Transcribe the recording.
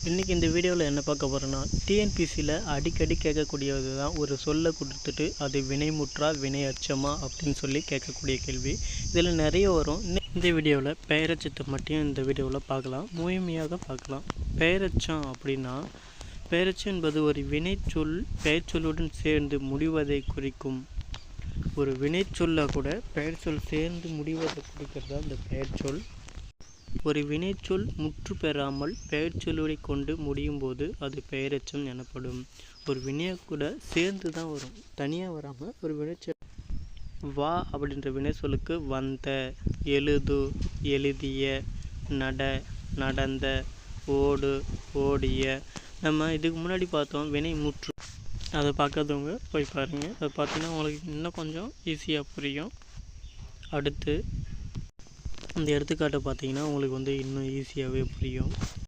இன்றைக்கி இந்த வீடியோவில் என்ன பார்க்க போகிறோன்னா, டிஎன்பிசியில் அடிக்கடி கேட்கக்கூடியது தான். ஒரு சொல்லை கொடுத்துட்டு அது வினைமுற்றா வினை அச்சமா அப்படின்னு சொல்லி கேட்கக்கூடிய கேள்வி. இதில் நிறைய வரும். இந்த வீடியோவில் பெயரச்சத்தை மட்டும் இந்த வீடியோவில் பார்க்கலாம், முழுமையாக பார்க்கலாம். பெயரச்சம் அப்படின்னா, பெயரச்சம் என்பது ஒரு வினைச்சொல் பெயர்ச்சொல்லுடன் சேர்ந்து முடிவதை குறிக்கும். ஒரு வினைச்சொல்ல கூட பெயர்ச்சொல் சேர்ந்து முடிவதை குறிக்கிறது தான் இந்த பெயர்ச்சொல். ஒரு வினைச்சொல் முற்று பெறாமல் பெயர்ச்சொல்லை கொண்டு முடியும் போது அது பெயரெச்சம் எனப்படும். ஒரு வினையை கூட சேர்ந்து தான் வரும், தனியாக வராமல். ஒரு வினைச்சொல் வா அப்படின்ற வினைச்சொல்லுக்கு வந்த, எழுது, எழுதிய, நட, நடந்த, ஓடு, ஓடிய. நம்ம இதுக்கு முன்னாடி பார்த்தோம் வினை முற்று. அதை பார்க்காதவங்க போய் பாருங்கள். அதை பார்த்தீங்கன்னா உங்களுக்கு இன்னும் கொஞ்சம் ஈஸியாக புரியும். அடுத்து இந்த எடுத்துக்காட்டை பார்த்தீங்கன்னா உங்களுக்கு இன்னும் ஈஸியாகவே புரியும்.